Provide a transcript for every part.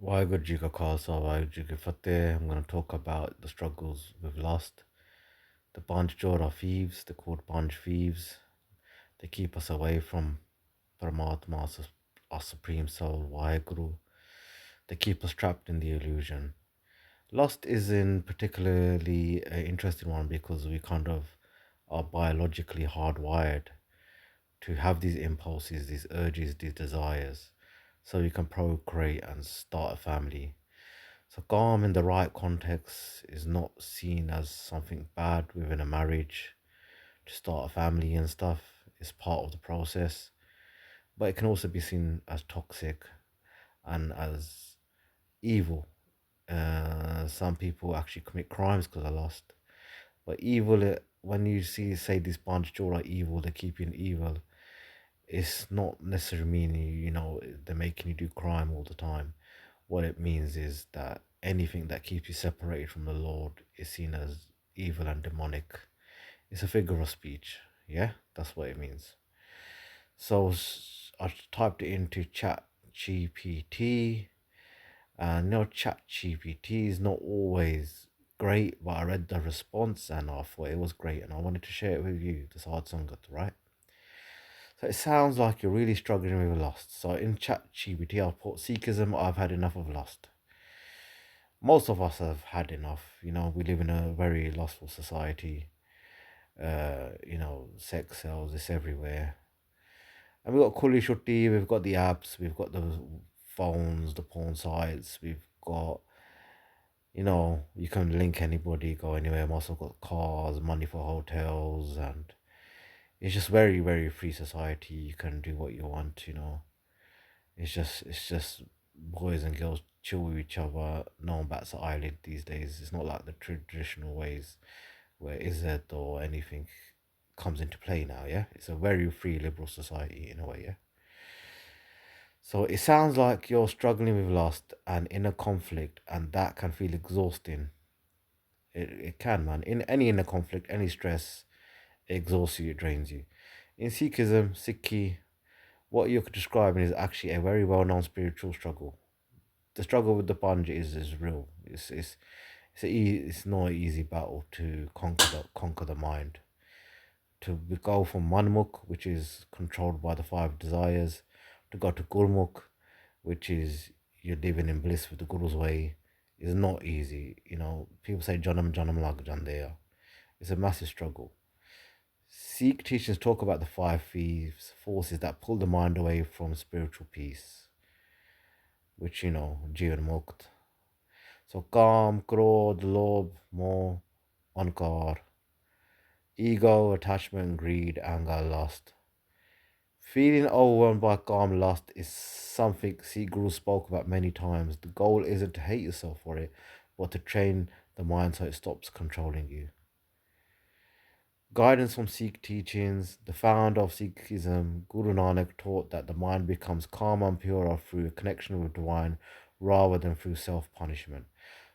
Waheguru Ji Ka Khalsa, Waheguru Ji Ki Fateh. I'm going to talk about the struggles we've lost. The Panch Chor are thieves, they're called Panch thieves. They keep us away from Paramatma, our Supreme Soul, Waheguru. They keep us trapped in the illusion. Lost is in particularly an interesting one because we kind of are biologically hardwired to have these impulses, these urges, these desires, so we can procreate and start a family. So calm in the right context is not seen as something bad within a marriage. To start a family and stuff is part of the process, but it can also be seen as toxic and as evil. Some people actually commit crimes because of lust. But evil, when you say these Banjajor are evil, they're keeping evil, it's not necessarily meaning, they're making you do crime all the time. What it means is that anything that keeps you separated from the Lord is seen as evil and demonic. It's a figure of speech. Yeah, that's what it means. So I typed it into Chat GPT, and Chat GPT is not always great, but I read the response and I thought it was great, and I wanted to share it with you. This hard sangat, right? So it sounds like you're really struggling with lust. So in Chat GPT, I'll put Sikhism. I've had enough of lust. Most of us have had enough. We live in a very lustful society. Sex sells, it's everywhere. And we've got Kuli Shutti, we've got the apps, we've got the phones, the porn sites, we've got, you can link anybody, go anywhere. We've also got cars, money for hotels, and it's just very, very free society. You can do what you want. It's just boys and girls chill with each other. No one bats an eyelid these days. It's not like the traditional ways where Izzat or anything comes into play now, yeah? It's a very free liberal society in a way, yeah? So it sounds like you're struggling with lust and inner conflict, and that can feel exhausting. It can, man. In any inner conflict, any stress, it exhausts you, it drains you. In Sikhism, Sikhi, what you're describing is actually a very well known spiritual struggle. The struggle with the Panj is real. It's not an easy battle to conquer the mind. To go from Manmukh, which is controlled by the five desires, to go to Gurmukh, which is you're living in bliss with the Guru's way, is not easy. People say Janam Janam Lag Jandeya. It's a massive struggle. Sikh teachings talk about the five thieves, forces that pull the mind away from spiritual peace, which Jivan Mukt. So Kaam, Krodh, Lobh, Moh, Ankar, ego, attachment, greed, anger, lust. Feeling overwhelmed by calm lust is something Sikh Guru spoke about many times. The goal isn't to hate yourself for it, but to train the mind so it stops controlling you. Guidance from Sikh teachings. The founder of Sikhism, Guru Nanak, taught that the mind becomes calm and pure through a connection with the divine rather than through self punishment.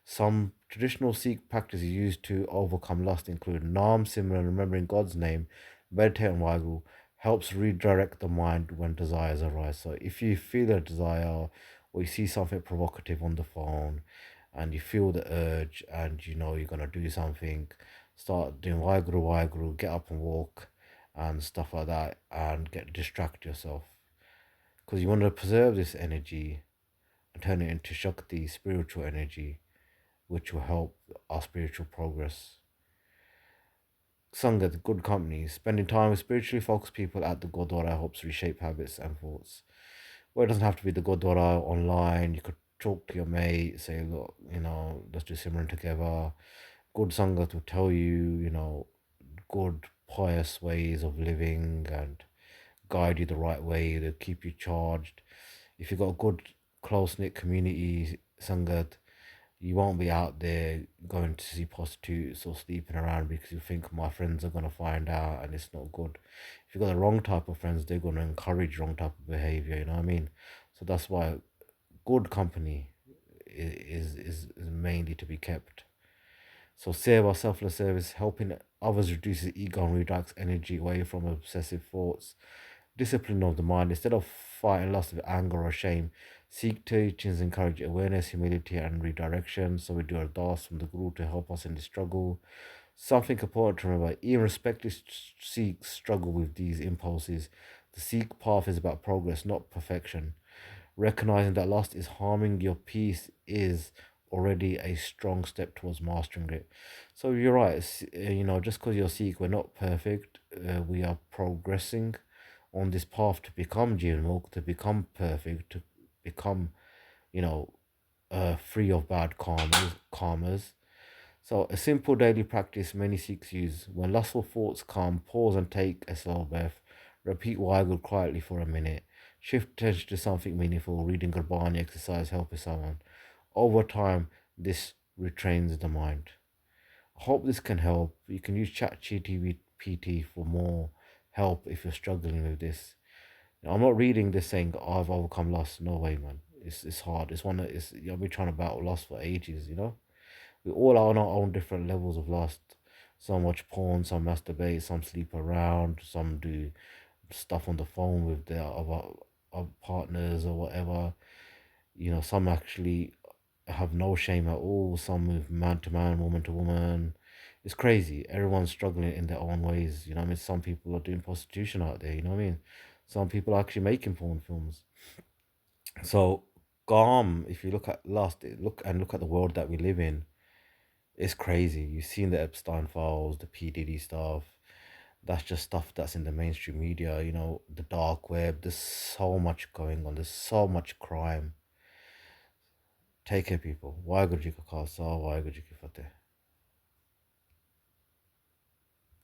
Some traditional Sikh practices used to overcome lust include Nam Simran, remembering God's name, meditate on Waheguru, helps redirect the mind when desires arise. So if you feel a desire or you see something provocative on the phone and you feel the urge and you know you're gonna do something, start doing Waheguru, get up and walk and stuff like that and distract yourself. Because you want to preserve this energy and turn it into Shakti, spiritual energy, which will help our spiritual progress. Sangat, good company. Spending time with spiritually focused people at the Gurdwara helps reshape habits and thoughts. Well, it doesn't have to be the Gurdwara online. You could talk to your mate, say, look, let's do Simran together. Good Sangat will tell you, good pious ways of living and guide you the right way. They'll keep you charged. If you've got a good close knit community, Sangat, you won't be out there going to see prostitutes or sleeping around because you think my friends are going to find out and it's not good. If you've got the wrong type of friends, they're going to encourage wrong type of behavior, you know what I mean? So that's why good company is mainly to be kept. So seva, selfless service, helping others reduces ego and redirects energy away from obsessive thoughts. Discipline of the mind. Instead of fighting lust with anger or shame, Sikh teachings encourage awareness, humility, and redirection. So we do our das from the Guru to help us in the struggle. Something important to remember: even respected Sikhs struggle with these impulses. The Sikh path is about progress, not perfection. Recognizing that lust is harming your peace is already a strong step towards mastering it. So you're right. Just because you're Sikh, we're not perfect. We are progressing on this path to become Jivamukh, to become perfect, to become, you know, free of bad karmas. So a simple daily practice many Sikhs use: when lustful thoughts come, pause and take a slow breath. Repeat Waheguru quietly for a minute. Shift attention to something meaningful: reading Gurbani, exercise, helping someone. Over time, this retrains the mind. I hope this can help. You can use ChatGPT for more help if you're struggling with this. I'm not reading this saying, "Oh, I've overcome lust." No way, man. It's hard. It's one that is, I've been trying to battle lust for ages. We all are on our own different levels of lust. Some watch porn, some masturbate, some sleep around, some do stuff on the phone with their other partners or whatever. Some actually have no shame at all. Some move man to man, woman to woman. It's crazy. Everyone's struggling in their own ways. What I mean? Some people are doing prostitution out there. What I mean? Some people are actually making porn films. So, Gam, if you look at lust, look at the world that we live in. It's crazy. You've seen the Epstein files, the P Diddy stuff. That's just stuff that's in the mainstream media. The dark web. There's so much going on. There's so much crime. Take care, people. Waheguru Ji Ka Khalsa, Waheguru Ji Ki Fateh.